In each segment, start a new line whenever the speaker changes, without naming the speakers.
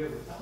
2회부터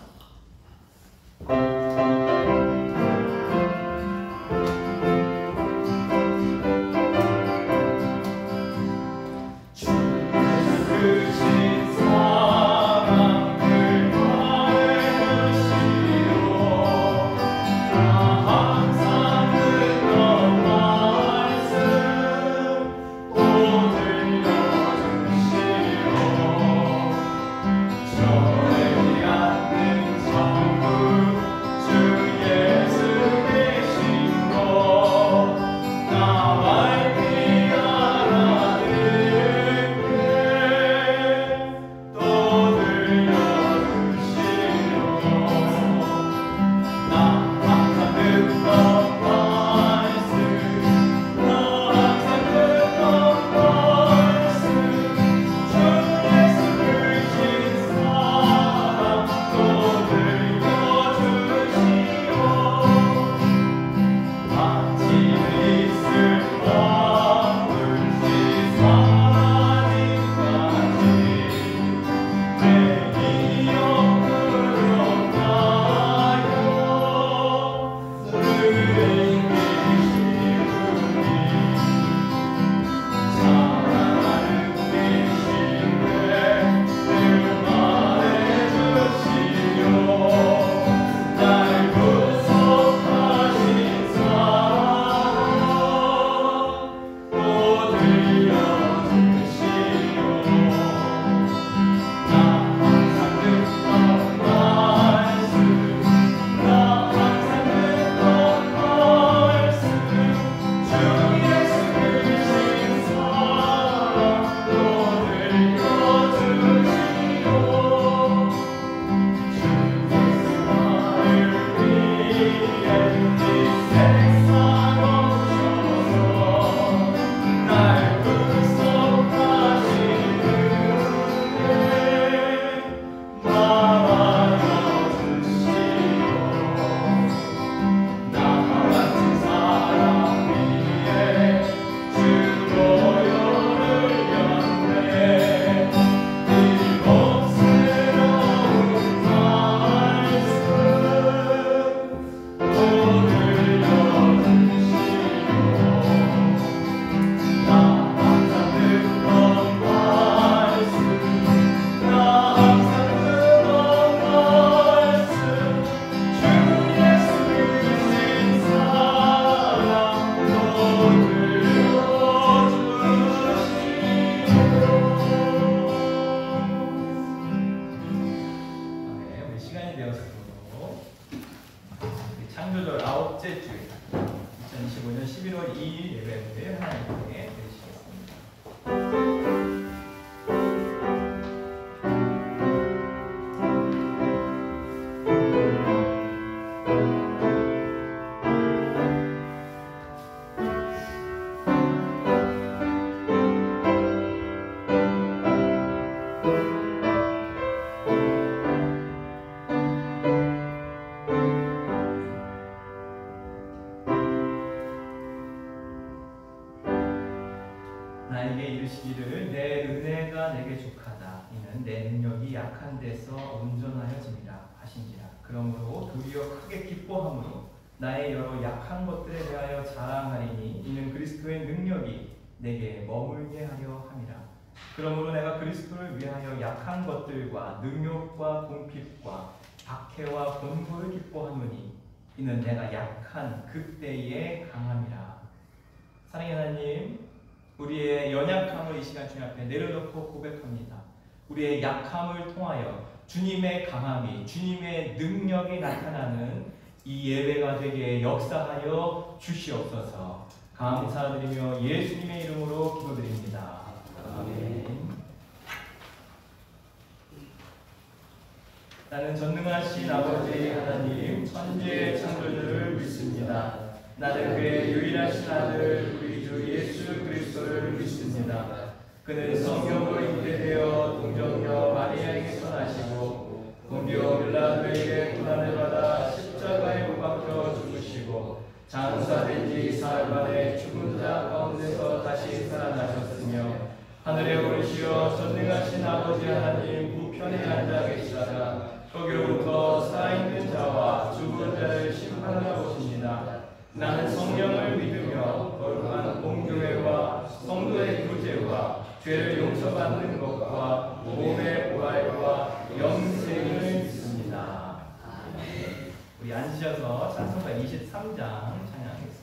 창조절 9째 주 2025년 11월 2일 예배를 하나님께 드리시겠습니다. 나에게 이르시기를 내 은혜가 내게 족하다. 이는 내 능력이 약한 데서 온전하여짐이라 하신지라. 그러므로 도리어 크게 기뻐함으로 나의 여러 약한 것들에 대하여 자랑하리니 이는 그리스도의 능력이 내게 머물게 하려 함이라. 그러므로 내가 그리스도를 위하여 약한 것들과 능욕과 궁핍과 박해와 곤고를 기뻐하노니 이는 내가 약한 그때에 강함이라. 사랑의 하나님, 우리의 연약함을 이 시간 주님 앞에 내려놓고 고백합니다. 우리의 약함을 통하여 주님의 강함이, 주님의 능력이 나타나는 이 예배가 되게 역사하여 주시옵소서. 감사드리며 예수님의 이름으로 기도드립니다. 아멘. 나는 전능하신 아버지 하나님, 천지의 창조주를 믿습니다. 나는 그의 유일하신 아들 우리 주 예수 그리스도를 믿습니다. 그는 성경으로 잉태되어 동정녀 마리아에게서 나시고 본디오 빌라도에게 고난을 받아 십자가에 못 박혀 죽으시고 장사된 지 사흘 만에 죽은 자 가운데서 다시 살아나셨으며 하늘에 오르시어 전능하신 아버지 하나님 우편에 앉아 계시다가 거기로부터 살아있는 자와 죽은 자를 심판하러 오십니다. 나는 성령을 믿으며 거룩한 공교회와 성도의 구제와 죄를 용서받는 것과 몸의 부활과 영생을 믿습니다. 우리 앉으셔서 찬송가 23장 찬양하겠습니다.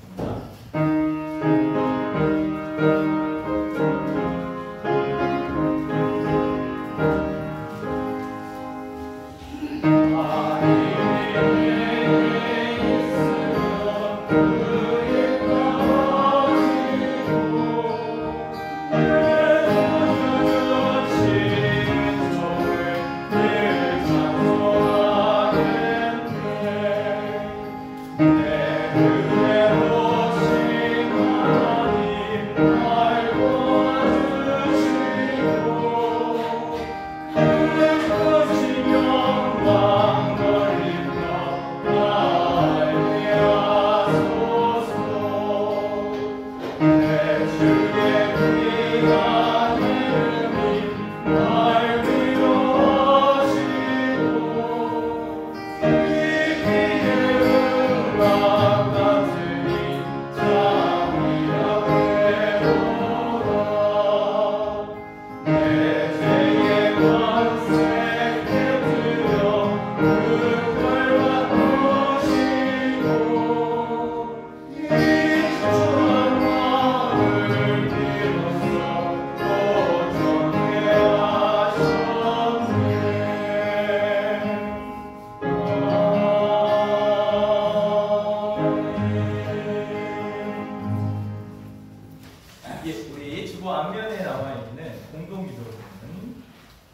우리 주보 앞면에 나와 있는 공동기도는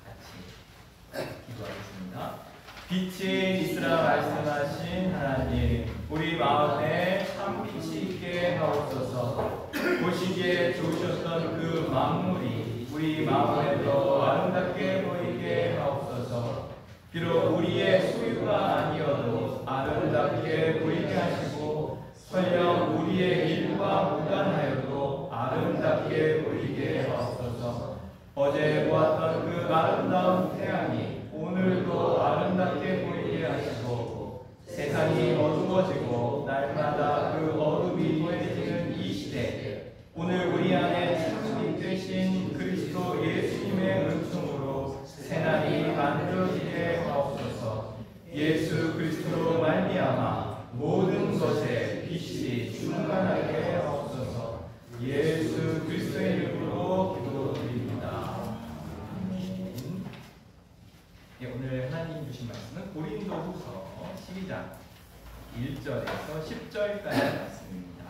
같이 기도하겠습니다. 빛이 있으라 말씀하신 하나님, 우리 마음에 참 빛이 있게 하옵소서. 보시기에 좋으셨던 그 만물이 우리 마음에 더 아름답게 보이게 하옵소서. 비록 우리의 소유가 아니어도 아름답게 보이게 하시고, 설령 우리의 일과 무관하여도 아름답게 보이게 하옵소서. 어제 보았던 그 아름다운 태양이 오늘도 아름답게 보이게 하시고, 세상이 어두워지고 날마다 그 어둠이 더해지는 이 시대, 오늘 우리 안에 참빛 되신 그리스도 예수님의 은총으로 새날이 만들어지게 하옵소서. 예수 그리스도로 말미암아 모든 것에 빛이 충만하게 하옵소서. 예수 그리스도의 이름으로 기도드립니다. 아멘. 오늘 하나님 주신 말씀은 고린도후서 12장 1절에서 10절까지 말씀입니다.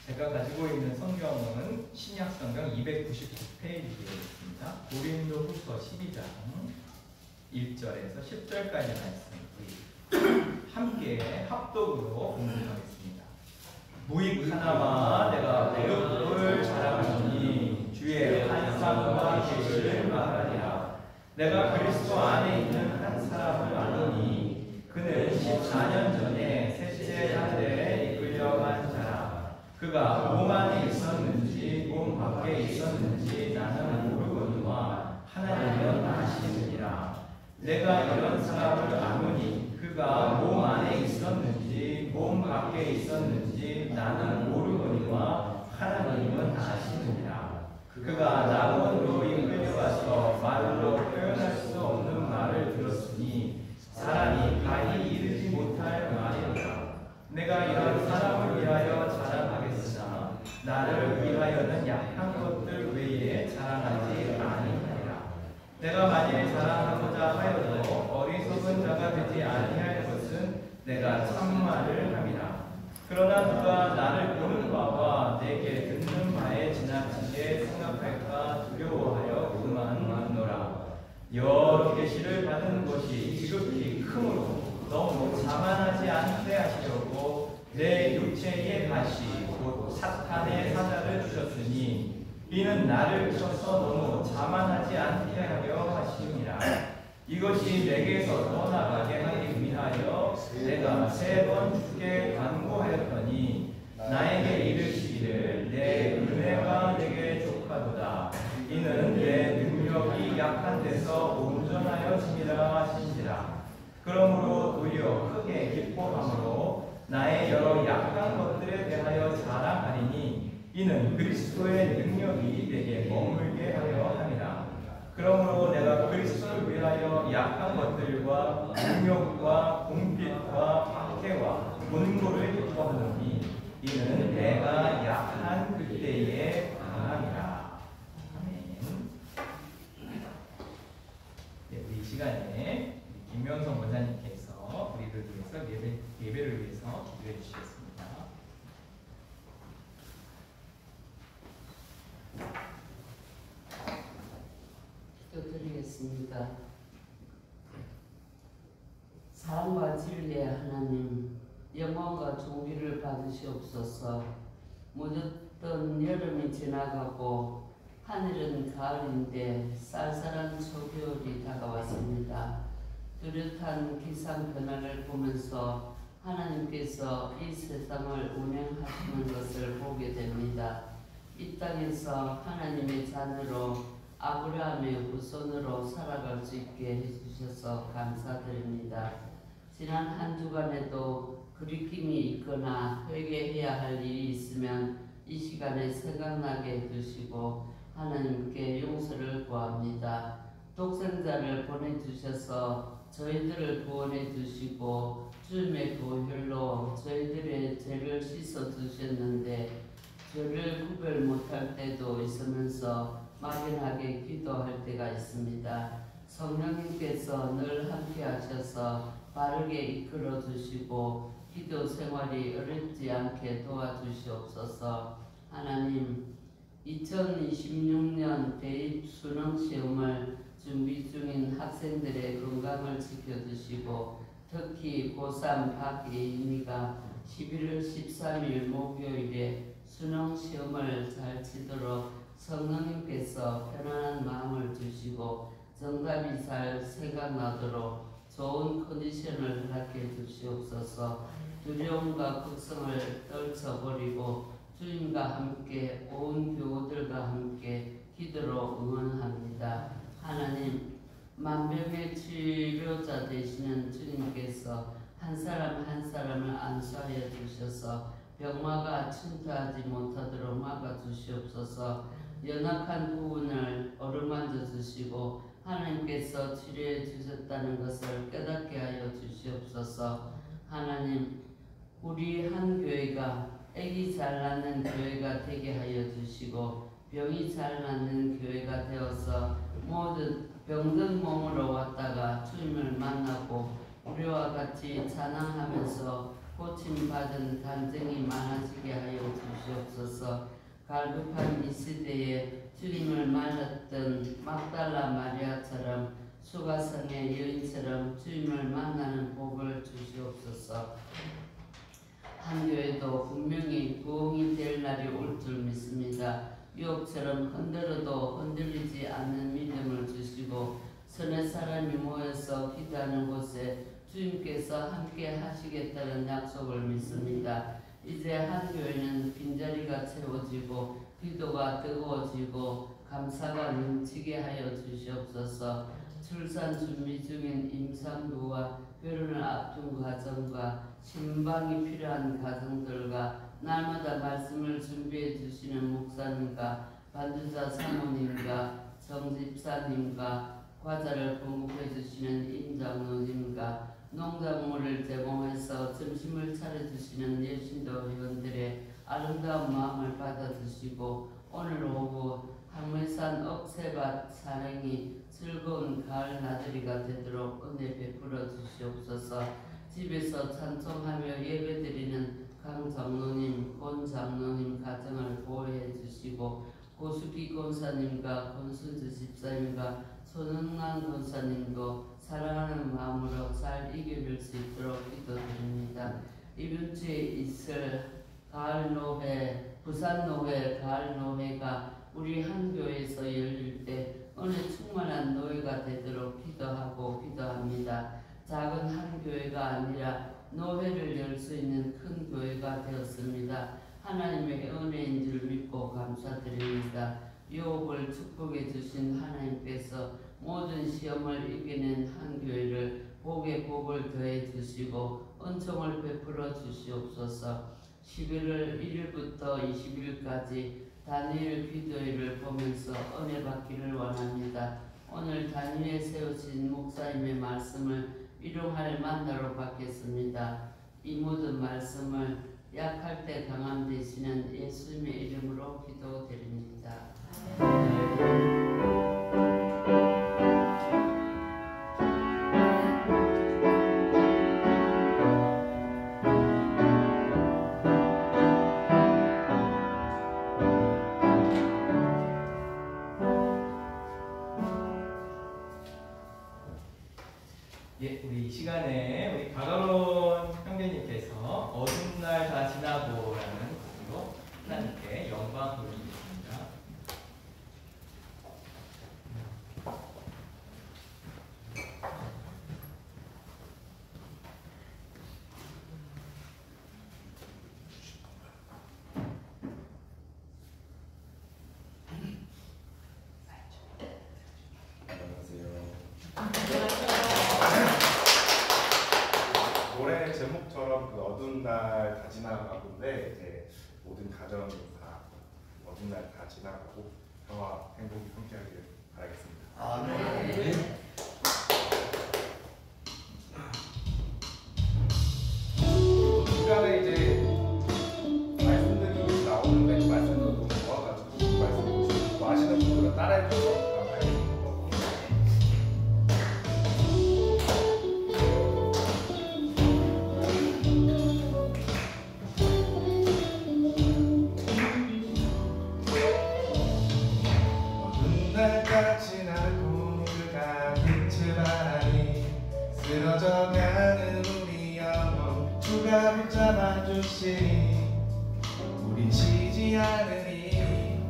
제가 가지고 있는 성경은 신약성경 299페이지에 있습니다. 고린도후서 12장 1절에서 10절까지 말씀 우리 함께 합독으로 공부하겠습니다. 무익 하나마 내가 무릇을 자랑하노니 주의 환상과 계시를 말하리라. 내가 그리스도 안에 있는 한 사람을 아노니 그는 14년 전에 셋째 달에 이끌려간 자라. 그가 몸 안에 있었는지 몸 밖에 있었는지 나는 모르거니와 하나님은 아시느니라. 내가 이런 사람을 아노니 그가 몸 안에 있었는지 몸 밖에 있었는지 나는 모르거니와 하나님은 아시느니라. 그가 낙원으로 이끌려가서 말로 표현할 수 없는 말을 들었으니 사람이 가히 이르지 못할 말이니라. 내가 이런 사람을 위하여 자랑하겠으나 나를 위하여는 약한 것들 외에 자랑하지 아니하리라. 내가 만일 자랑하고자 하여도 어리석은 자가 되지 아니할 것은 내가 참말을 함이라. 그러나 누가 나를 보는 바와 내게 듣는 바에 지나치게 생각할까 두려워하여 그만하노라. 여러 계시를 받은 것이 지극히 크므로 너무 자만하지 않게 하시려고 내 육체의 가시 곧 사탄의 사자를 주셨으니 이는 나를 쳐서 너무 자만하지 않게 하려 하심이라. 이것이 내게서 떠나가게 하기 위하여 내가 3번 주께 간구하였더니 나에게 이르시기를 내 은혜가 내게 족하도다. 이는 데서 온전하여짐이라 하신지라. 그러므로 도리어 크게 기뻐함으로 나의 여러 약한 것들에 대하여 자랑하리니 이는 그리스도의 능력이 내게 머물게 하려 함이라. 그러므로 내가 그리스도를 위하여 약한 것들과 능력과 공핍과 박해와 곤고를 기뻐하노니 이는 내가 약한 그때에 강함이라. 아멘. 네, 우리 시간에 김명성 원사님께서 우리를 위해서 예배를 위해서 기도해 주시겠습니다.
기도드리겠습니다. 사랑과 진리의 하나님, 영광과 존귀를 받으시옵소서. 무덥던 여름이 지나가고 하늘은 가을인데 쌀쌀한 초겨울이 다가왔습니다. 뚜렷한 기상 변화를 보면서 하나님께서 이 세상을 운행하시는 것을 보게 됩니다. 이 땅에서 하나님의 자녀로 아브라함의 후손으로 살아갈 수 있게 해주셔서 감사드립니다. 지난 한 주간에도 그리낌이 있거나 회개해야 할 일이 있으면 이 시간에 생각나게 해주시고 하나님께 용서를 구합니다. 독생자를 보내주셔서 저희들을 구원해 주시고 주님의 보혈로 저희들의 죄를 씻어 주셨는데 죄를 구별 못할 때도 있으면서 막연하게 기도할 때가 있습니다. 성령님께서 늘 함께 하셔서 바르게 이끌어 주시고 기도 생활이 어렵지 않게 도와주시옵소서. 하나님, 2026년 대입 수능 시험을 준비 중인 학생들의 건강을 지켜주시고 특히 고3 박예인이가 11월 13일 목요일에 수능 시험을 잘 치도록 성령님께서 편안한 마음을 주시고 정답이 잘 생각나도록 좋은 컨디션을 허락해 주시옵소서. 두려움과 걱정을 떨쳐버리고 주님과 함께 온 교우들과 함께 기도로 응원합니다. 하나님, 만병의 치료자 되시는 주님께서 한 사람 한 사람을 안수하여 주셔서 병마가 침투하지 못하도록 막아주시옵소서. 연약한 부분을 어루만져 주시고 하나님께서 치료해 주셨다는 것을 깨닫게 하여 주시옵소서. 하나님, 우리 한 교회가 아기 잘 낳는 교회가 되게 하여 주시고 병이 잘 낫는 교회가 되어서 모든 병든 몸으로 왔다가 주님을 만나고 우리와 같이 찬양하면서 고침받은 간증이 많아지게 하여 주시옵소서. 갈급한 이 시대에 주님을 만났던 막달라 마리아처럼 수가성의 여인처럼 주님을 만나는 복을 주시옵소서. 한 교회도 분명히 부흥이 될 날이 올 줄 믿습니다. 유혹처럼 흔들어도 흔들리지 않는 믿음을 주시고 선의 사람이 모여서 기도하는 곳에 주님께서 함께 하시겠다는 약속을 믿습니다. 이제 한 교회는 빈자리가 채워지고 기도가 뜨거워지고 감사가 넘치게 하여 주시옵소서. 출산 준비 중인 임산부와 결혼을 앞둔 가정과 신방이 필요한 가정들과 날마다 말씀을 준비해 주시는 목사님과 반주자 사모님과 정집사님과 과자를 공급해 주시는 임장로님과 농작물을 제공해서 점심을 차려주시는 예신도 회원들의 아름다운 마음을 받아주시고 오늘 오후 항매산 억새밭 산행이 즐거운 가을 나들이가 되도록 은혜 베풀어 주시옵소서. 집에서 찬송하며 예배드리는 강 장로님, 권 장로님 가정을 보호해 주시고 고수기 권사님과 권순주 집사님과 손흥란 권사님도 사랑하는 마음으로 잘 이겨낼 수 있도록 기도드립니다. 이번 주에 있을 가을 노회, 부산 노회, 가을 노회가 우리 한 교회에서 열릴 때 은혜 충만한 노회가 되도록 기도합니다. 작은 한 교회가 아니라 노회를 열 수 있는 큰 교회가 되었습니다. 하나님의 은혜인 줄 믿고 감사드립니다. 유혹을 축복해 주신 하나님께서 하셔서 모든 시험을 이겨낸 한 교회를 복에 복을 더해 주시고 은총을 베풀어 주시옵소서. 11월 1일부터 20일까지 다니엘 기도회를 보면서 은혜 받기를 원합니다. 오늘 다니엘에 세우신 목사님의 말씀을 일용할 만나로 받겠습니다. 이 모든 말씀을 약할 때 강함 되시는 예수님의 이름으로 기도드립니다.
예, 우리 이 시간에 우리 박아론 형제님께서 어두운 날 다 지나고라는 곡으로 하나님께 영광 돌리겠습니다.
노래 제목처럼 그 어두운 날 다 지나가고인데 이제 모든 가정이 다 어두운 날 다 지나가고 평화 행복이 함께하길 바라겠습니다.
아멘.
중간에 이제 말씀들이 나오는데 말씀도 너무 좋아가지고 말씀 뭐 아시는 분들은 따라해주셔서
쓰러져가는 우리 영혼 주가 붙잡아 주시니 우린 쉬지 않으니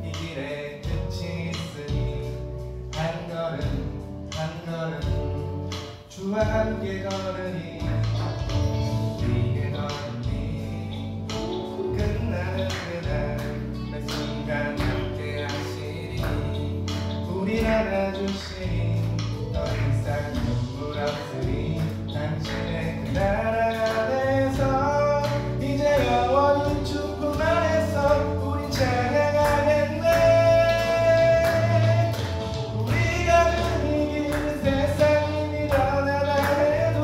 이 길에 끝이 있으니 한 걸음 한 걸음 주와 함께 걸으니 우리의 걸음이 끝나는 그날 매 순간 함께 하시니 우리 안아주시니 더 이상 눈물 없으니 당신의 그 나라 안에서 이제 영원히 축복 안에서 우린 찬양하겠네. 우리가 그리기는 세상이 밀어내라 해도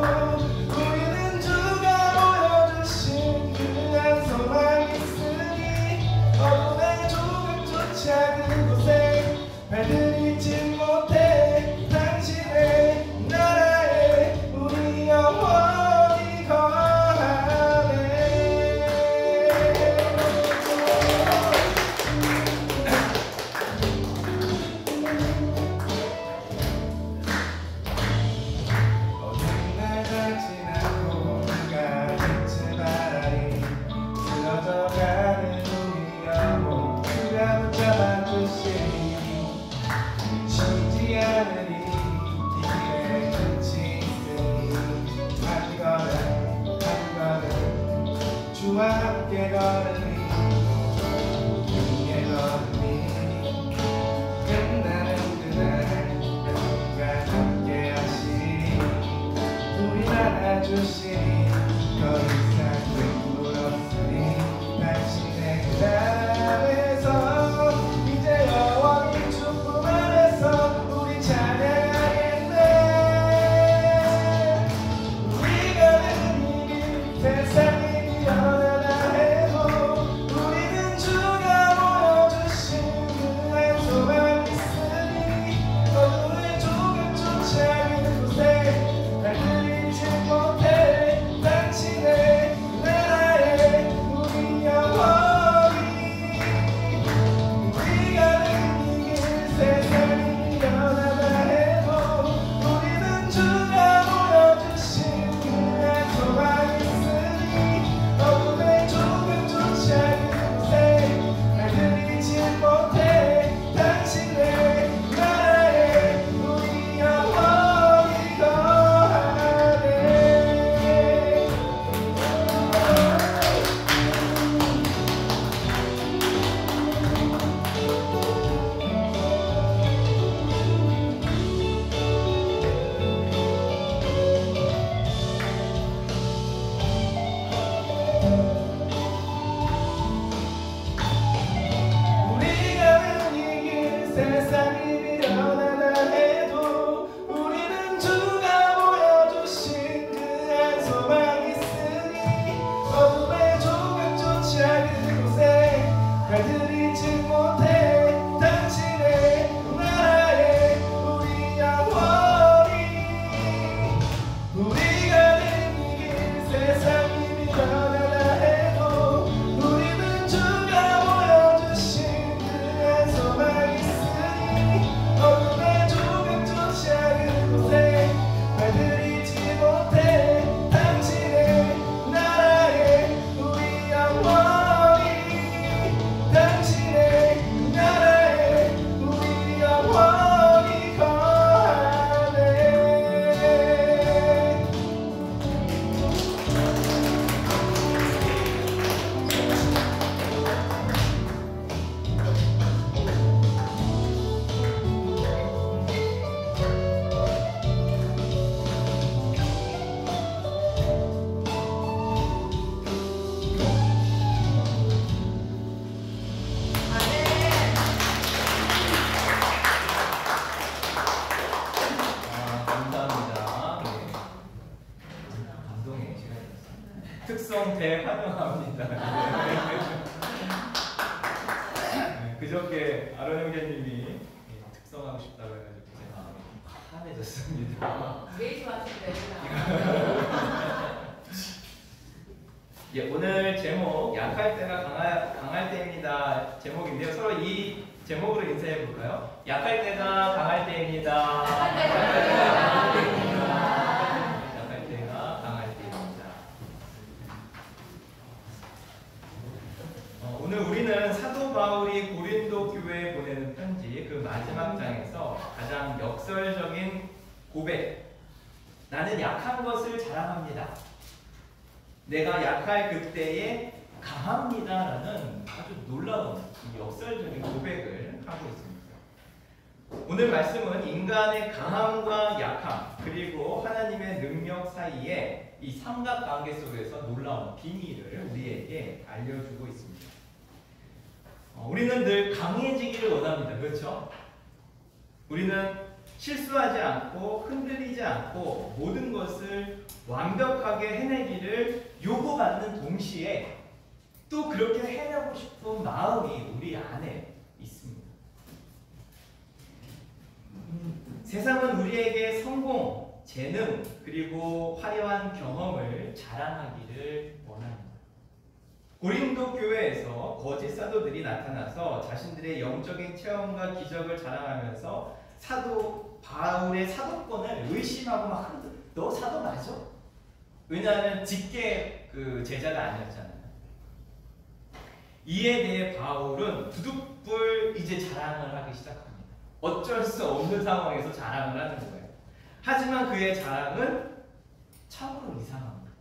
우리는 주가 보여주신 그한 소망이 있으니 어둠의 조각조차 그곳에 발들이지 못해 당신의 나라에 우리 영원히 거하네. 어두운 날 다 지나고 우리가 빛을 바라니 쓰러져가는 우리 영혼 주가 붙잡아 주시니 쉬지 않으니 이 길에 끝이 있으니 한 걸음 한 걸음 주와 함께 걸으니 우리의 걸음이 끝나는 그날 매 순간 함께 하시니 우리 안아주시니 더 이상 눈물 없으니 당신의 그 나라에서 이제 영원히 축복 안에서 우리 찬양하겠네. 우리가 는 이 세상이 밀어내라 해도
특성 대환영합니다. 네, 그저께 아론 형제님이 특성하고 싶다고 해가지고 제 마음이 환해졌습니다.
매일 왔는데
예, 오늘 제목 약할 때가 강할 때입니다. 제목인데요. 서로 이 제목으로 인사해 볼까요? 약할 때가 강할 때입니다. 약할 때가 강할 때입니다. 오늘 우리는 사도 바울이 고린도 교회에 보내는 편지 그 마지막 장에서 가장 역설적인 고백, 나는 약한 것을 자랑합니다. 내가 약할 그때에 강합니다라는 아주 놀라운 역설적인 고백을 하고 있습니다. 오늘 말씀은 인간의 강함과 약함 그리고 하나님의 능력 사이에 이 삼각관계 속에서 놀라운 비밀을 우리에게 알려주고 있습니다. 우리는 늘 강해지기를 원합니다. 그렇죠? 우리는 실수하지 않고 흔들리지 않고 모든 것을 완벽하게 해내기를 요구받는 동시에 또 그렇게 해내고 싶은 마음이 우리 안에 있습니다. 세상은 우리에게 성공, 재능, 그리고 화려한 경험을 자랑하기를 원합니다. 고린도 교회에서 거짓 사도들이 나타나서 자신들의 영적인 체험과 기적을 자랑하면서 사도 바울의 사도권을 의심하고 막 너 사도 맞아? 왜냐하면 직계 그 제자가 아니었잖아요. 이에 대해 바울은 부득불 이제 자랑을 하기 시작합니다. 어쩔 수 없는 상황에서 자랑을 하는 거예요. 하지만 그의 자랑은 참으로 이상합니다.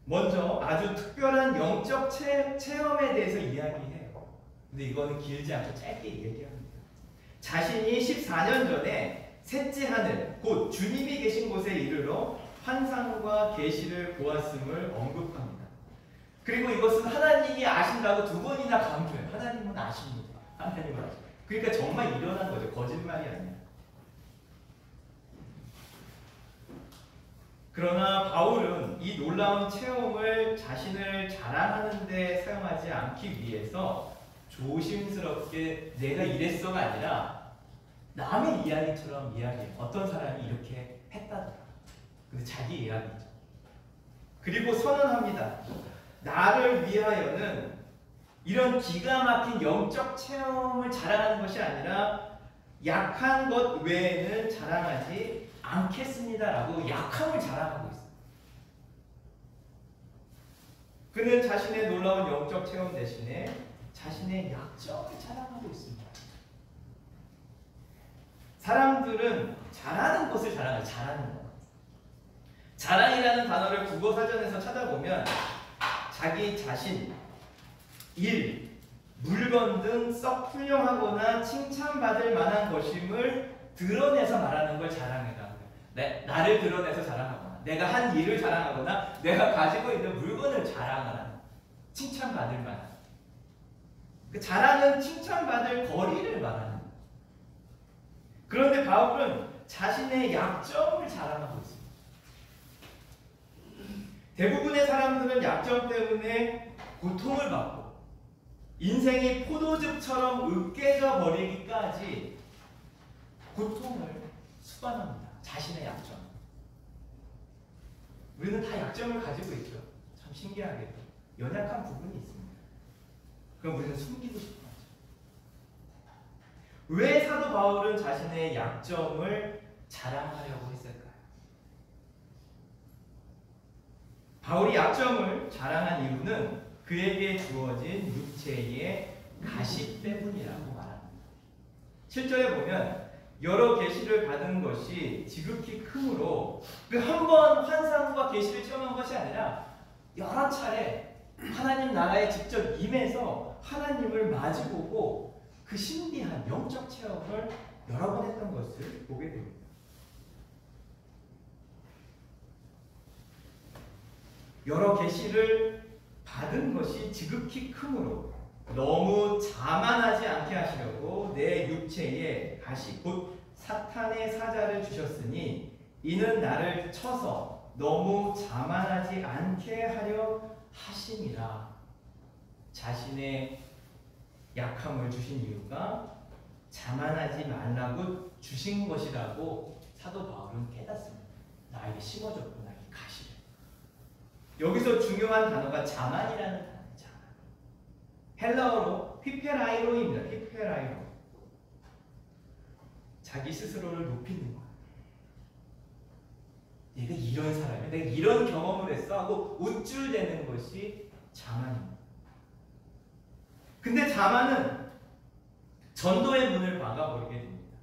먼저 아주 특별한 영적 체험에 대해서 이야기해요. 근데 이거는 길지 않고 짧게 얘기합니다. 자신이 14년 전에 셋째 하늘, 곧 주님이 계신 곳에 이르러 환상과 계시를 보았음을 언급합니다. 그리고 이것은 하나님이 아신다고 두 번이나 강조해요. 하나님은 아십니다. 하나님은 아십니다. 그러니까 정말 일어난 거죠. 거짓말이 아니야. 그러나 바울은 이 놀라운 체험을 자신을 자랑하는 데 사용하지 않기 위해서 조심스럽게 내가 이랬어가 아니라 남의 이야기처럼 이야기해요. 어떤 사람이 이렇게 했다더라. 근데 자기 이야기죠. 그리고 선언합니다. 나를 위하여는 이런 기가 막힌 영적 체험을 자랑하는 것이 아니라 약한 것 외에는 자랑하지 않겠습니다라고 약함을 자랑하고 있어요. 그는 자신의 놀라운 영적 체험 대신에 자신의 약점을 자랑하고 있습니다. 사람들은 잘하는 것을 자랑해요. 잘하는 것. 자랑이라는 단어를 국어 사전에서 찾아보면 자기 자신, 일, 물건 등 썩 훌륭하거나 칭찬받을 만한 것임을 드러내서 말하는 걸 자랑이라고 해요. 나를 드러내서 자랑하거나 내가 한 일을 자랑하거나 내가 가지고 있는 물건을 자랑을 하는, 칭찬받을 만한. 그 자랑은 칭찬받을 거리를 말하는. 그런데 바울은 자신의 약점을 자랑하고 있습니다. 대부분의 사람들은 약점 때문에 고통을 받고 인생이 포도즙처럼 으깨져 버리기까지 고통을 수반합니다. 자신의 약점. 우리는 다 약점을 가지고 있죠. 참 신기하게도 연약한 부분이 있습니다. 그럼 우리는 숨기고 싶어 하죠. 왜 사도 바울은 자신의 약점을 자랑하려고 했을까요? 바울이 약점을 자랑한 이유는 그에게 주어진 육체의 가시 때문이라고 말합니다. 7절에 보면 여러 계시를 받은 것이 지극히 크므로 그 한 번 환상과 계시를 체험한 것이 아니라 여러 차례 하나님 나라에 직접 임해서 하나님을 마주보고 그 신비한 영적 체험을 여러 번 했던 것을 보게 됩니다. 여러 계시를 받은 것이 지극히 크므로 너무 자만하지 않게 하시려고 내 육체에 가시 곧 사탄의 사자를 주셨으니 이는 나를 쳐서 너무 자만하지 않게 하려 하심이라. 자신의 약함을 주신 이유가 자만하지 말라고 주신 것이라고 사도 바울은 깨닫습니다. 나에게 심어줬구나, 이 가시를. 여기서 중요한 단어가 자만이라는 단어예요. 자만. 헬라어로 휘페라이로입니다. 휘페라이로. 자기 스스로를 높이는 거야. 내가 이런 사람이야, 내가 이런 경험을 했어 하고 우쭐대는 것이 자만입니다. 근데 자만은 전도의 문을 막아버리게 됩니다.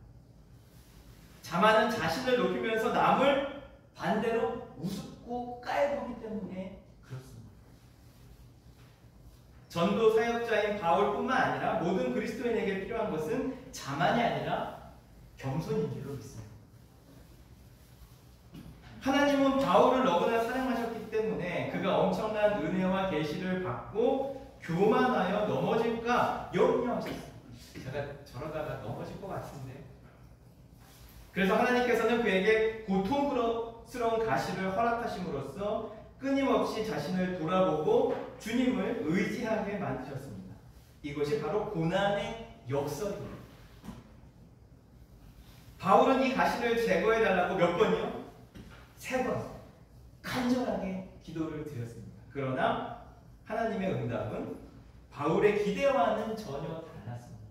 자만은 자신을 높이면서 남을 반대로 우습고 깔보기 때문에 그렇습니다. 전도 사역자인 바울뿐만 아니라 모든 그리스도인에게 필요한 것은 자만이 아니라 겸손인 줄로 믿습니다. 하나님은 바울을 너무나 사랑하셨기 때문에 그가 엄청난 은혜와 계시를 받고 교만하여 넘어질까 염려하셨습니다. 제가 저러다가 넘어질 것 같은데. 그래서 하나님께서는 그에게 고통스러운 가시를 허락하심으로써 끊임없이 자신을 돌아보고 주님을 의지하게 만드셨습니다. 이것이 바로 고난의 역설입니다. 바울은 이 가시를 제거해달라고 몇 번이요? 3번 간절하게 기도를 드렸습니다. 그러나 하나님의 응답은 바울의 기대와는 전혀 달랐습니다.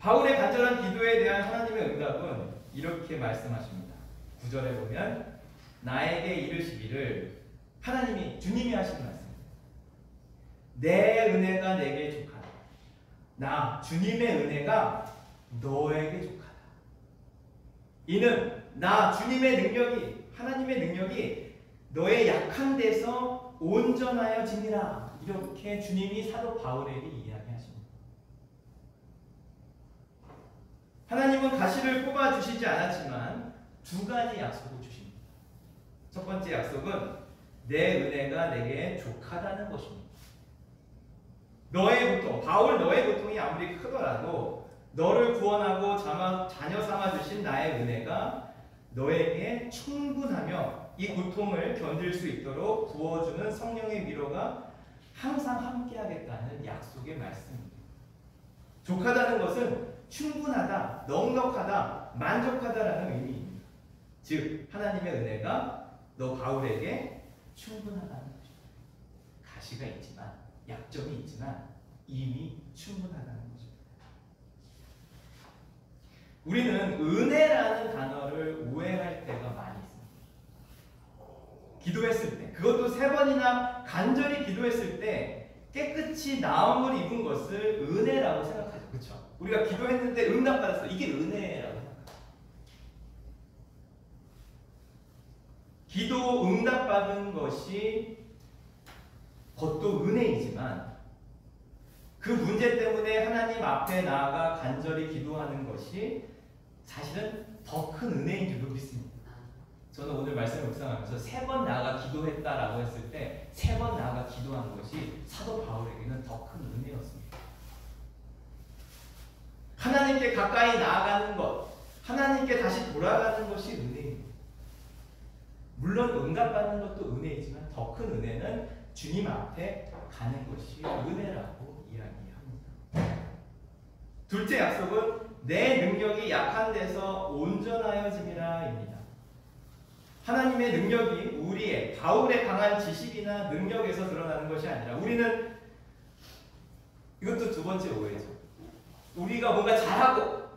바울의 간절한 기도에 대한 하나님의 응답은 이렇게 말씀하십니다. 9절에 보면 나에게 이르시기를, 하나님이, 주님이 하시는 말씀입니다. 내 은혜가 내게 족하다. 나 주님의 은혜가 너에게 족하다. 이는 나 주님의 능력이, 하나님의 능력이 너의 약한 데서 온전하여지니라. 이렇게 주님이 사도 바울에게 이야기하십니다. 하나님은 가시를 뽑아주시지 않았지만 2가지 약속을 주십니다. 첫 번째 약속은 내 은혜가 내게 족하다는 것입니다. 너의 고통, 바울 너의 고통이 아무리 크더라도 너를 구원하고 자녀 삼아주신 나의 은혜가 너에게 충분하며 이 고통을 견딜 수 있도록 부어주는 성령의 위로가 항상 함께하겠다는 약속의 말씀입니다. 족하다는 것은 충분하다, 넉넉하다, 만족하다라는 의미입니다. 즉 하나님의 은혜가 너 바울에게 충분하다는 것입니다. 가시가 있지만, 약점이 있지만 이미 충분하다는 것입니다. 우리는 은혜라는 단어를 오해할 때가 많이 있습니다. 기도했을 때, 그것도 3번이나 간절히 기도했을 때 깨끗이 나음을 입은 것을 은혜라고 생각하죠. 그렇죠? 우리가 기도했는데 응답받았어. 이게 은혜라고 생각하죠. 기도 응답받은 것이 그것도 은혜이지만 그 문제 때문에 하나님 앞에 나아가 간절히 기도하는 것이 사실은 더 큰 은혜인 줄로 믿습니다. 저는 오늘 말씀을 묵상하면서 3번 나아가 기도했다라고 했을 때 3번 나아가 기도한 것이 사도 바울에게는 더 큰 은혜였습니다. 하나님께 가까이 나아가는 것, 하나님께 다시 돌아가는 것이 은혜입니다. 물론 응답받는 것도 은혜이지만 더 큰 은혜는 주님 앞에 가는 것이 은혜라고 이야기합니다. 둘째 약속은 내 능력이 약한 데서 온전하여짐이라입니다. 하나님의 능력이 우리의, 바울의 강한 지식이나 능력에서 드러나는 것이 아니라 우리는, 이것도 2번째 오해죠. 우리가 뭔가 잘하고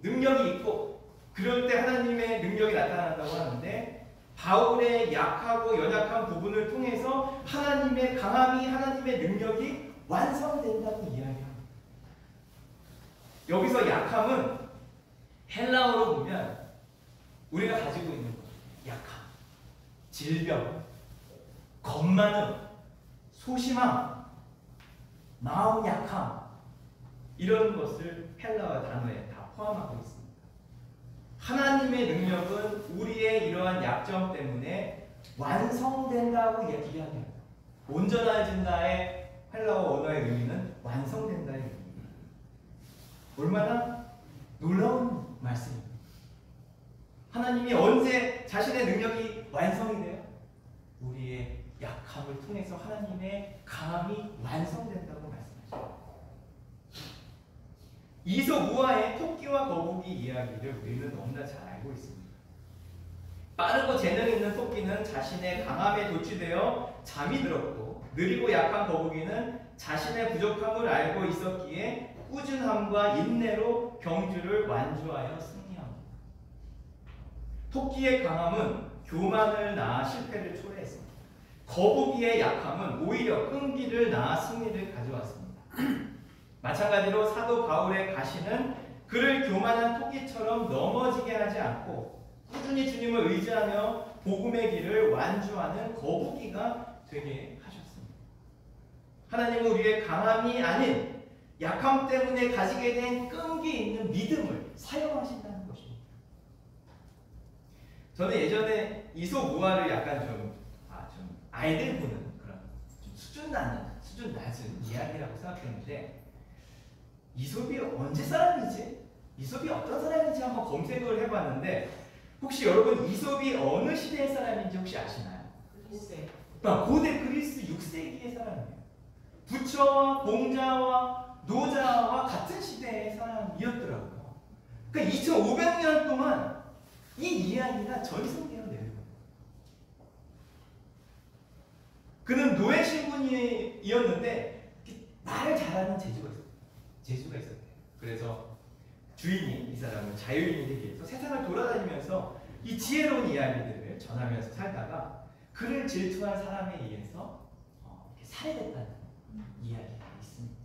능력이 있고 그럴 때 하나님의 능력이 나타난다고 하는데 바울의 약하고 연약한 부분을 통해서 하나님의 강함이, 하나님의 능력이 완성된다고 이야기합니다. 여기서 약함은 헬라어로 보면 우리가 가지고 있는 것, 약함, 질병, 겁많음, 소심함, 마음 약함, 이런 것을 헬라어 단어에 다 포함하고 있습니다. 하나님의 능력은 우리의 이러한 약점 때문에 완성된다고 이야기합니다. 온전해진다의 헬라어 언어의 의미는 완성된다의 의미입니다. 얼마나 놀라운 말씀입니다. 하나님이 언제 자신의 능력이 완성이 돼요? 우리의 약함을 통해서 하나님의 강함이 완성된다고 말씀하십니다. 이솝우화의 토끼와 거북이 이야기를 우리는 너무나 잘 알고 있습니다. 빠르고 재능 있는 토끼는 자신의 강함에 도취되어 잠이 들었고, 느리고 약한 거북이는 자신의 부족함을 알고 있었기에 꾸준함과 인내로 경주를 완주하여 승리합니다. 토끼의 강함은 교만을 낳아 실패를 초래했습니다. 거북이의 약함은 오히려 끈기를 낳아 승리를 가져왔습니다. 마찬가지로 사도 바울의 가시는 그를 교만한 토끼처럼 넘어지게 하지 않고 꾸준히 주님을 의지하며 복음의 길을 완주하는 거북이가 되게 하셨습니다. 하나님은 우리의 강함이 아닌 약함 때문에 가지게 된 끈기 있는 믿음을 사용하신다는 것입니다. 저는 예전에 이솝우화를 약간 좀 아이들 보는 그런 좀 수준 낮은 이야기라고 생각했는데, 이솝이 언제 사람이지? 이솝이 어떤 사람인지 한번 검색을 해봤는데, 혹시 여러분 이솝이 어느 시대의 사람인지 혹시 아시나요? 고대 그리스 6세기의 사람이에요. 부처와 공자와 노자와 같은 시대의 사람이었더라고요. 그러니까 2500년 동안 이 이야기가 전승되어 내려요. 그는 노예 신분이었는데 말을 잘하는 재주가 있었대요. 그래서 주인이 이 사람을 자유인이 되기 위해서 세상을 돌아다니면서 이 지혜로운 이야기들을 전하면서 살다가 그를 질투한 사람에 의해서 살해됐다는 이야기가 있습니다.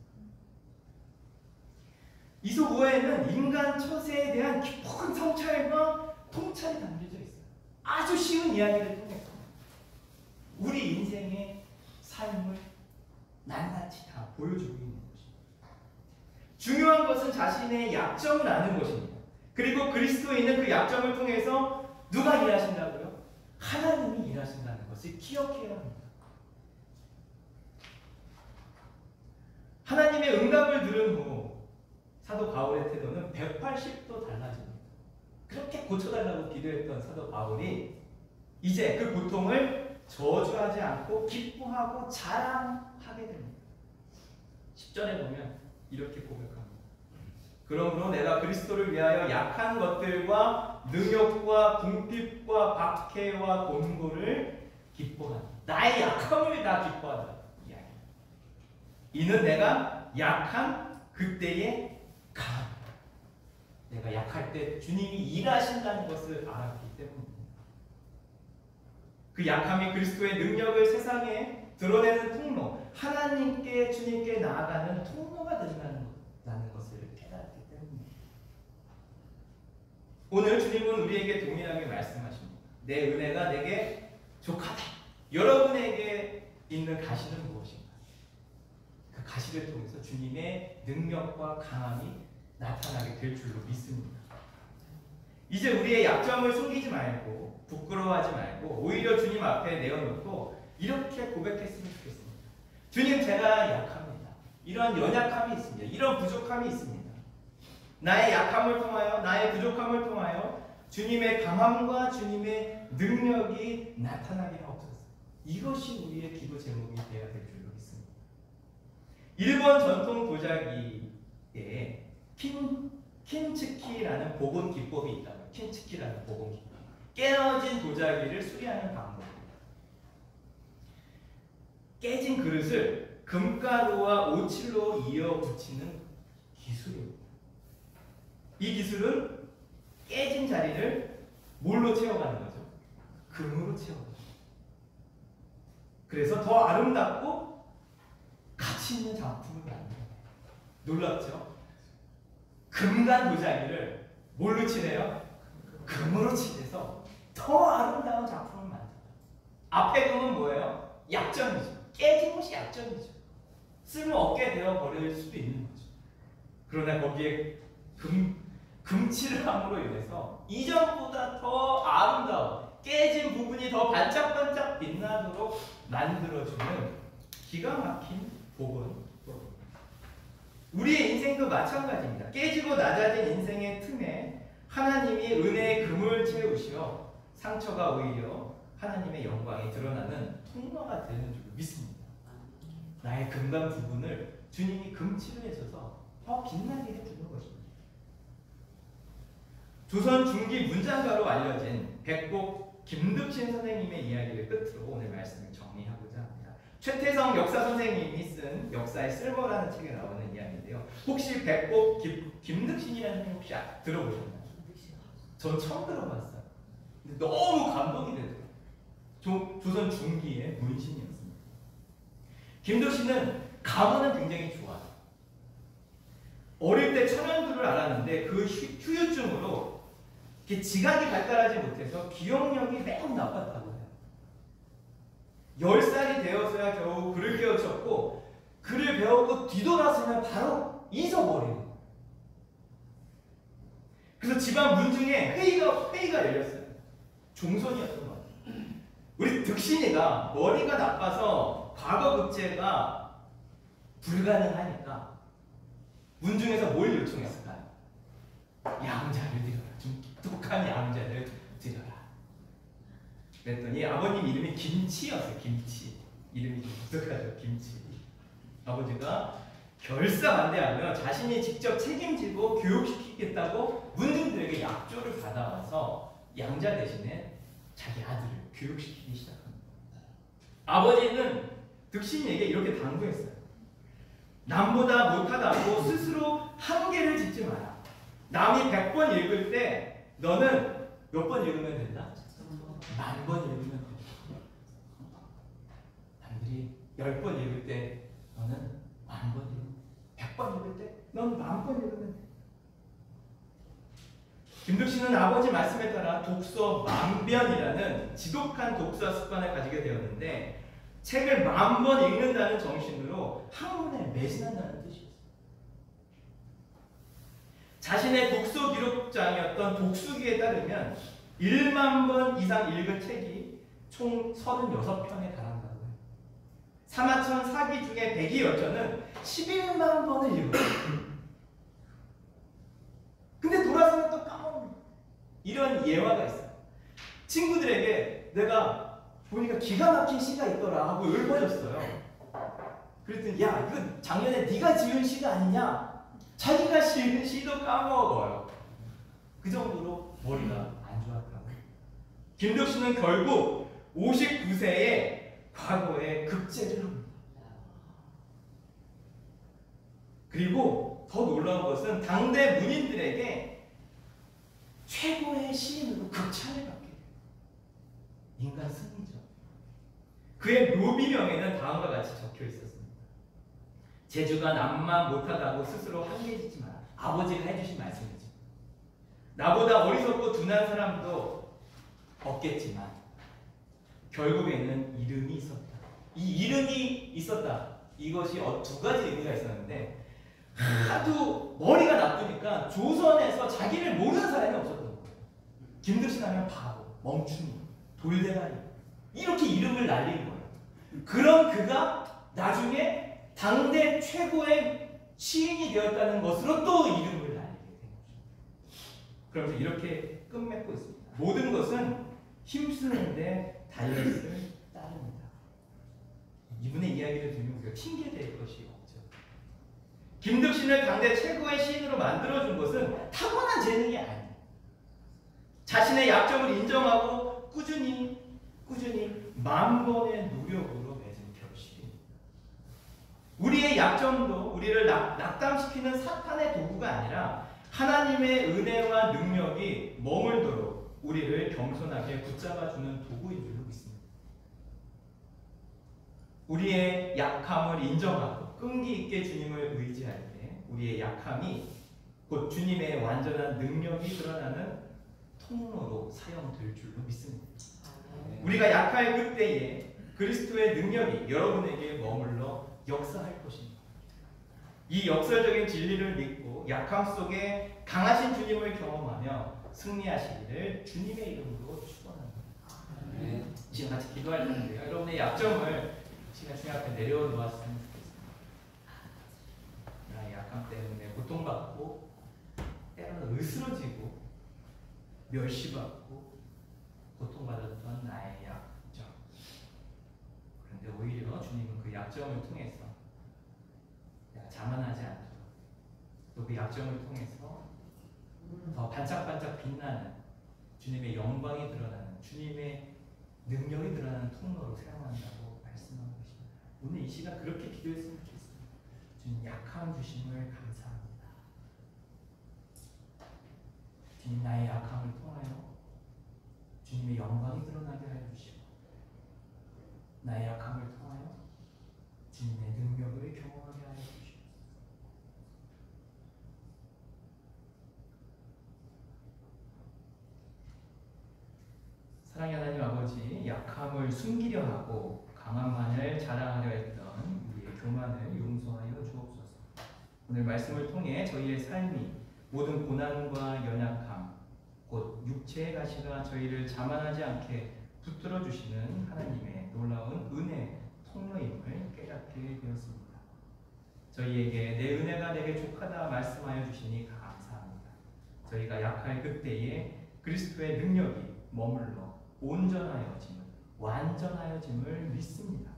이솝우화에는 인간 처세에 대한 깊은 성찰과 통찰이 담겨져 있어요. 아주 쉬운 이야기를 통해서 우리 인생의 삶을 낱낱이 다 보여주고 있는 것입니다. 중요한 것은 자신의 약점을 아는 것입니다. 그리고 그리스도에 있는 그 약점을 통해서 누가 일하신다고요? 하나님이 일하신다는 것을 기억해야 합니다. 하나님의 응답을 들은 후 사도 바울의 태도는 180도 달라집니다. 그렇게 고쳐달라고 기도했던 사도 바울이 이제 그 고통을 저주하지 않고 기뻐하고 자랑하게 됩니다. 10절에 보면 이렇게 고백합니다. 그러므로 내가 그리스도를 위하여 약한 것들과 능욕과 궁핍과 박해와 곤고를 기뻐한다. 나의 약함을 다 기뻐한다. 이는 내가 약한 그때의 강함. 내가 약할 때 주님이 일하신다는 것을 알았기 때문입니다. 그 약함이 그리스도의 능력을 세상에 드러내는 통로, 하나님께 주님께 나아가는 통로가 된다는 것을 깨달았기 때문입니다. 오늘 주님은 우리에게 동일하게 말씀하십니다. 내 은혜가 내게 족하다. 여러분에게 있는 가시는 무엇인가? 그 가시를 통해서 주님의 능력과 강함이 나타나게 될 줄로 믿습니다. 이제 우리의 약점을 숨기지 말고 부끄러워하지 말고 오히려 주님 앞에 내어놓고 이렇게 고백했으면 좋겠습니다. 주님, 제가 약합니다. 이런 연약함이 있습니다. 이런 부족함이 있습니다. 나의 약함을 통하여, 나의 부족함을 통하여 주님의 강함과 주님의 능력이 나타나게 하옵소서. 이것이 우리의 기도 제목이 되어야 될 줄로 믿습니다. 일본 전통 도자기에 킨츠키라는 복원 기법이 있다고요. 킨츠키라는 복원 기법. 깨어진 도자기를 수리하는 방법입니다. 깨진 그릇을 금가루와 오칠로 이어 붙이는 기술입니다. 이 기술은 깨진 자리를 뭘로 채워가는 거죠? 금으로 채워가는 거죠. 그래서 더 아름답고 가치 있는 작품을 만드는 거예요. 놀랍죠? 금간 도자기를 뭘로 칠해요? 금으로 칠해서 더 아름다운 작품을 만들어요. 앞에 금은 뭐예요? 약점이죠. 깨진 것이 약점이죠. 쓸모없게 되어버릴 수도 있는 거죠. 그러나 거기에 금칠을 함으로 인해서 이전보다 더 아름다운 깨진 부분이 더 반짝반짝 빛나도록 만들어주는 기가 막힌 복원. 우리의 인생도 마찬가지입니다. 깨지고 낮아진 인생의 틈에 하나님이 은혜의 금을 채우시어 상처가 오히려 하나님의 영광이 드러나는 통로가 되는 줄 믿습니다. 나의 금강 부분을 주님이 금치로 해줘서 더 빛나게 해주는 것입니다. 조선 중기 문장가로 알려진 백곡 김득신 선생님의 이야기를 끝으로 오늘 말씀을 정리하고자 합니다. 최태성 역사 선생님이 쓴 역사의 쓸모라는 책에 나오는 이야기인데요. 혹시 백곡 김득신이라는 분 혹시 들어보셨나요? 전 처음 들어봤어요. 근데 너무 감동이 되더라고요. 조선 중기의 문신이었습니다. 김득신은 가문은 굉장히 좋아요. 어릴 때 천연두를 알았는데 그 후유증으로 지각이 발달하지 못해서 기억력이 매우 나빴다고 해요. 10살이 되어서야 겨우 글을 깨우쳤고 글을 배우고 뒤돌아서면 바로 잊어버리는 거예요. 그래서 집안 문중에 회의가 열렸어요. 종손이었던 것 같아요. 우리 득신이가 머리가 나빠서 과거 급제가 불가능하니까 문중에서 뭘 요청했을까요? 양자를 드려라. 좀 독한 양자를 드려라. 그랬더니 아버님 이름이 김치였어요. 김치. 이름이 좀 독특하죠. 김치. 아버지가 결사반대하며 자신이 직접 책임지고 교육시키겠다고 문중들에게 약조를 받아와서 양자 대신에 자기 아들을 교육시키기 시작합니다. 아버지는 득신에게 이렇게 당부했어요. 남보다 못하다고 스스로 한계를 짓지 마라. 남이 100번 읽을 때 너는 몇 번 읽으면 된다? 10,000번 읽으면 된다. 남들이 10번 읽을 때 너는 10,000번 읽으면 100번 읽을 때 넌 10,000번 읽으면 돼. 김득신은 아버지 말씀에 따라 독서 만변이라는 지독한 독서 습관을 가지게 되었는데 책을 10,000번 읽는다는 정신으로 학문에 매진한다는 뜻이었어요. 자신의 독서 기록장이었던 독수기에 따르면 10,000번 이상 읽은 책이 총 36편에 달한다고 해요. 사마천 사기 중에 백이여천은 11만 번을 읽어요. 근데 돌아서면 또 까먹는 이런 예화가 있어요. 친구들에게 내가 보니까 기가 막힌 시가 있더라 하고 읊어줬어요. 그랬더니 야 이거 작년에 네가 지은 시가 아니냐? 자기가 지은 시도 까먹어요. 그 정도로 머리가 안 좋았다고. 김득신은 결국 59세에 과거에 급제를 합니다. 그리고 더 놀라운 것은 당대 문인들에게 최고의 시인으로 극찬을 받게 돼요. 인간 승리죠. 그의 묘비명에는 다음과 같이 적혀 있었습니다. 제주가 남만 못하다고 스스로 한계지지 마라. 아버지가 해주신 말씀이죠. 나보다 어리석고 둔한 사람도 없겠지만 결국에는 이름이 있었다. 이 이름이 있었다. 이것이 두 가지 의미가 있었는데 하도 머리가 나쁘니까 조선에서 자기를 모르는 사람이 없었던 거예요. 김득신 하면 바보, 멈춤이, 돌대가리 이렇게 이름을 날린 거예요. 그런 그가 나중에 당대 최고의 시인이 되었다는 것으로 또 이름을 날리게 된 거죠. 그러면서 이렇게 끝맺고 있습니다. 모든 것은 힘쓰는데 달렸을 따릅니다. 이분의 이야기를 들으면 우리가 핑계댈 것이 없죠. 김득신을 당대 최고의 시인으로 만들어준 것은 타고난 재능이 아니에요. 자신의 약점을 인정하고 꾸준히 10,000번의 노력으로 맺은 결실입니다. 우리의 약점도 우리를 낙담시키는 사탄의 도구가 아니라 하나님의 은혜와 능력이 머물도록 우리를 겸손하게 붙잡아주는 도구인 줄 믿습니다. 우리의 약함을 인정하고 끈기 있게 주님을 의지할 때 우리의 약함이 곧 주님의 완전한 능력이 드러나는 통로로 사용될 줄로 믿습니다. 우리가 약할 그때에 그리스도의 능력이 여러분에게 머물러 역사할 것입니다. 이 역설적인 진리를 믿고 약함 속에 강하신 주님을 경험하며 승리하시기를 주님의 이름으로 축원합니다. 이 시간 같이 기도할 텐데요. 여러분의 약점을 시간 주님 앞에 내려놓았으면 좋겠습니다. 나의 약함 때문에 고통받고 때로는 으스러지고 멸시받고 고통받았던 나의 약점. 그런데 오히려 주님은 그 약점을 통해서 내가 자만하지 않도록 또 그 약점을 통해서 더 반짝반짝 빛나는 주님의 영광이 드러나는 주님의 능력이 드러나는 통로로 사용한다고 말씀하고 계십니다. 오늘 이 시간 그렇게 기도했으면 좋겠습니다. 주님 약함 주심을 감사합니다. 주님 나의 약함을 통하여 주님의 영광이 드러나게 하여 주시고 나의 약함을 통하여 주님의 능력을 경험하게 하여 주시옵소서. 사랑의 하나님 아버지, 약함을 숨기려 하고 강함만을 자랑하려 했던 우리의 교만을 용서하여 주옵소서. 오늘 말씀을 통해 저희의 삶이 모든 고난과 연약함, 곧 육체의 가시가 저희를 자만하지 않게 붙들어 주시는 하나님의 놀라운 은혜 통로임을 깨닫게 되었습니다. 저희에게 내 은혜가 내게 족하다 말씀하여 주시니 감사합니다. 저희가 약할 그때에 그리스도의 능력이 머물러 온전하여짐을, 완전하여짐을 믿습니다.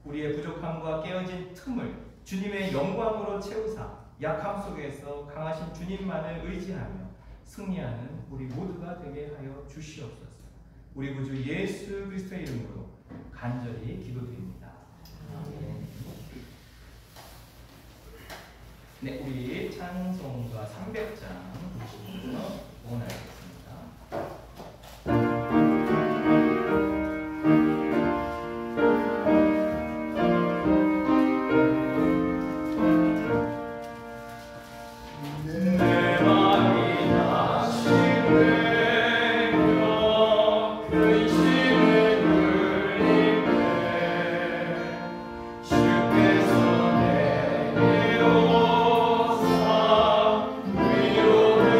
우리의 부족함과 깨어진 틈을 주님의 영광으로 채우사 약함 속에서 강하신 주님만을 의지하며 승리하는 우리 모두가 되게 하여 주시옵소서. 우리 구주 예수 그리스도의 이름으로 간절히 기도드립니다. 아멘. 네, 우리 찬송가 300장 보시면서 원하겠습니다.
주께서 내게 오사 위로를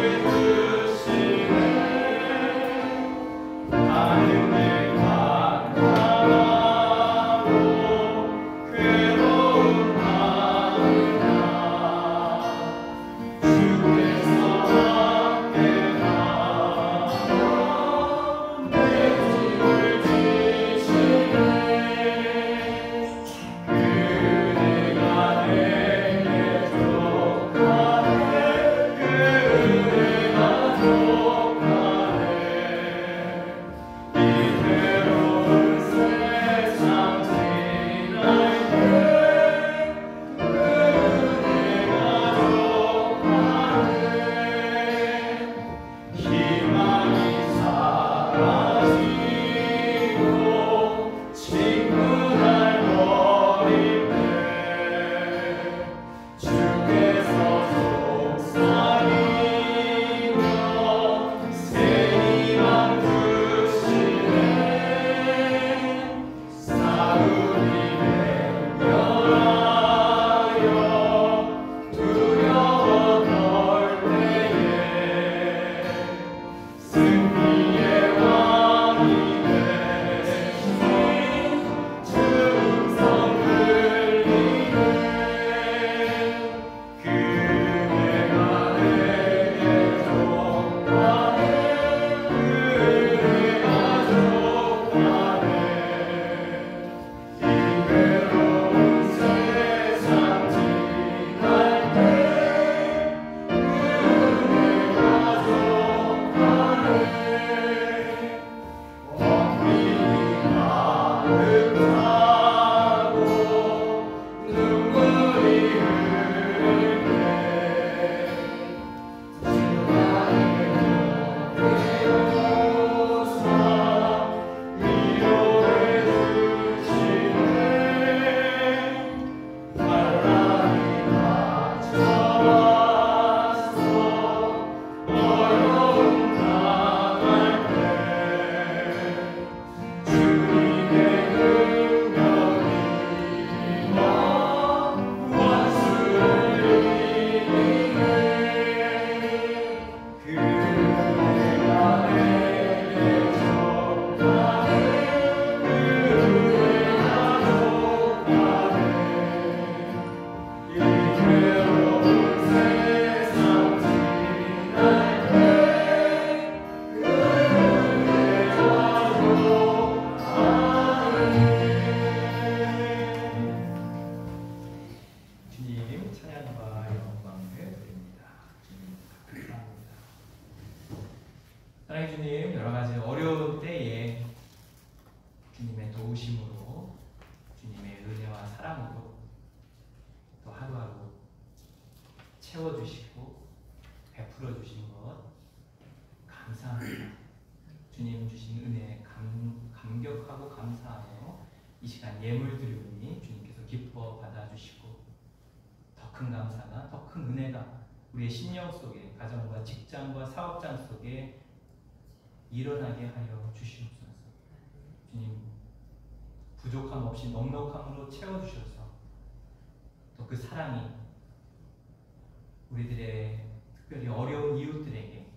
사랑해 주님, 여러 가지 어려운 때에 주님의 도우심으로, 주님의 은혜와 사랑으로 또 하루하루 채워주시고 베풀어 주신 것 감사합니다. 주님 주신 은혜에 감격하고 감사하며 이 시간 예물 드리오니 주님께서 기뻐 받아주시고 더 큰 감사가, 더 큰 은혜가 우리의 심령 속에, 가정과 직장과 사업장 속에 일어나게 하여 주시옵소서. 주님, 부족함 없이 넉넉함으로 채워주셔서 또 그 사랑이 우리들의 특별히 어려운 이웃들에게,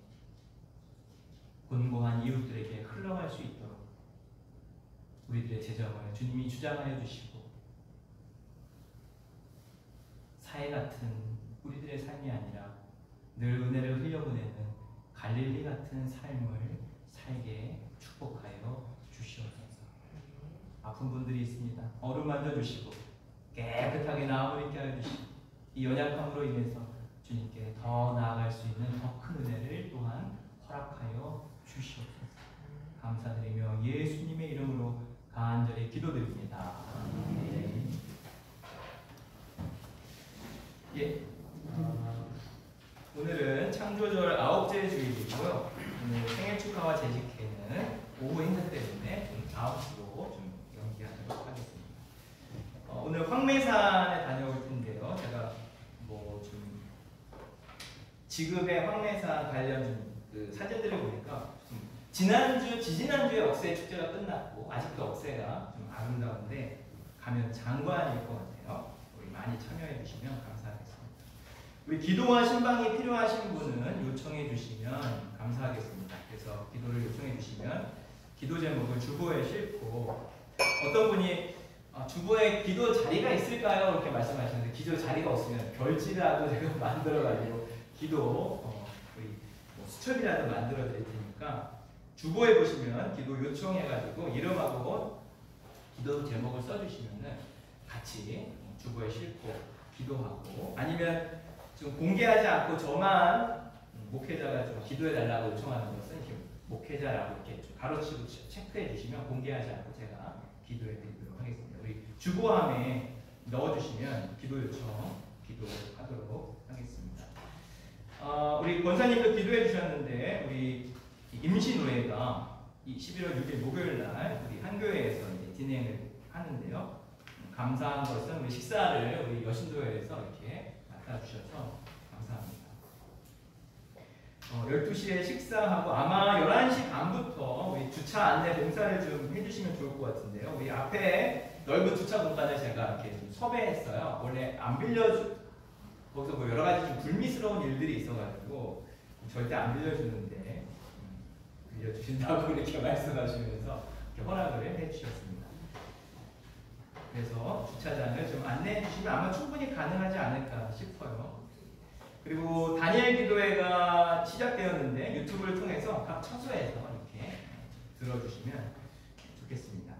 곤고한 이웃들에게 흘러갈 수 있도록 우리들의 재정을 주님이 주장하여 주시고, 사해 같은 우리들의 삶이 아니라 늘 은혜를 흘려보내는 갈릴리 같은 삶을 살게 축복하여 주시옵소서. 아픈 분들이 있습니다. 어루만져 주시고 깨끗하게 나음을 있게 하여 주시고, 이 연약함으로 인해서 주님께 더 나아갈 수 있는 더 큰 은혜를 또한 허락하여 주시옵소서. 감사드리며 예수님의 이름으로 간절히 기도드립니다. 아멘. 오늘은 창조절 9째 주일이고요. 오늘 생일 축하와 재직회는 오후 행사 때문에 9시로 좀 연기하도록 하겠습니다. 오늘 황매산에 다녀올 텐데요. 제가 좀 지금의 황매산 관련 그 사진들을 보니까 지지난주에 억새 축제가 끝났고 아직도 억새가 좀 아름다운데 가면 장관일 것 같아요. 우리 많이 참여해 주시면 감사하겠습니다. 우리 기도와 신방이 필요하신 분은 요청해 주시면 감사하겠습니다. 그래서 기도를 요청해 주시면 기도 제목을 주보에 싣고, 어떤 분이 주보에 기도 자리가 있을까요? 이렇게 말씀하시는데, 기도 자리가 없으면 별지라도 제가 만들어가지고 기도 수첩이라도 만들어 드릴 테니까 주보에 보시면 기도 요청해가지고 이름하고 기도 제목을 써주시면은 같이 주보에 싣고 기도하고, 아니면 좀 공개하지 않고 저만 목회자가 좀 기도해달라고 요청하는 것은 이렇게 목회자라고 이렇게 좀 가로치고 체크해 주시면 공개하지 않고 제가 기도해 드리도록 하겠습니다. 우리 주보함에 넣어주시면 기도 요청 기도하도록 하겠습니다. 우리 권사님도 기도해 주셨는데, 우리 임시노예가 11월 6일 목요일날 우리 한교회에서 이제 진행을 하는데요. 감사한 것은 우리 식사를 우리 여신도회에서 이렇게 맡아주셔서 감사합니다. 12시에 식사하고 아마 11시 반부터 우리 주차 안내 봉사를 좀 해주시면 좋을 것 같은데요. 우리 앞에 넓은 주차 공간을 제가 이렇게 좀 섭외했어요. 원래 안 거기서 여러 가지 좀 불미스러운 일들이 있어가지고 절대 안 빌려주는데 빌려주신다고 이렇게 말씀하시면서 이렇게 허락을 해주셨습니다. 그래서 주차장을 좀 안내해 주시면 아마 충분히 가능하지 않을까 싶어요. 그리고 다니엘 기도회가 시작되었는데 유튜브를 통해서 각 처소에서 이렇게 들어주시면 좋겠습니다.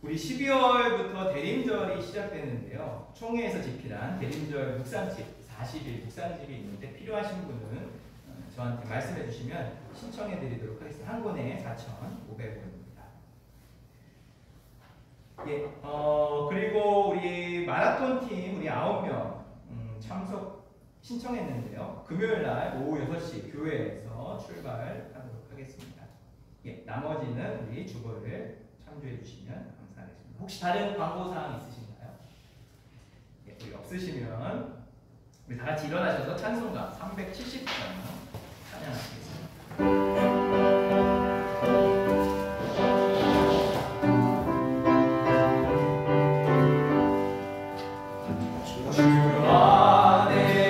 우리 12월부터 대림절이 시작되는데요. 총회에서 집필한 대림절 묵상집 40일 묵상집이 있는데 필요하신 분은 저한테 말씀해 주시면 신청해 드리도록 하겠습니다. 한 권에 4,500원입니다. 예, 그리고 우리 마라톤 팀 우리 9명 참석 신청했는데요. 금요일날 오후 6시 교회에서 출발하도록 하겠습니다. 예, 나머지는 우리 주보를 참조해 주시면 감사하겠습니다. 혹시 다른 광고사항 있으신가요? 예, 우리 없으시면 우리 다 같이 일어나셔서 찬송가 370번 찬양하시겠습니다.
내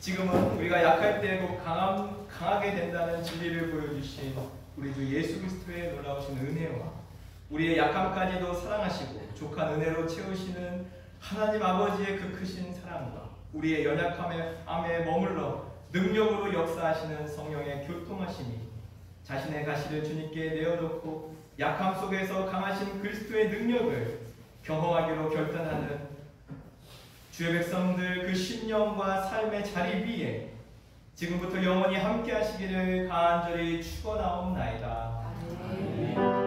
지금은 우리가 약할 때 곧 강하게 된다는 진리를 보여주신 우리 주 예수 그리스도의 놀라우신 은혜와 우리의 약함까지도 사랑하시고 족한 은혜로 채우시는 하나님 아버지의 그 크신 사랑과 우리의 연약함에 머물러 능력으로 역사하시는 성령의 교통하심이 자신의 가시를 주님께 내어놓고 약함 속에서 강하신 그리스도의 능력을 경험하기로 결단하는 주의 백성들 그 심령과 삶의 자리 위에 지금부터 영원히 함께 하시기를 간절히 축원하옵나이다. 아멘.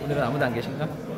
오늘은 아무도 안 계신가?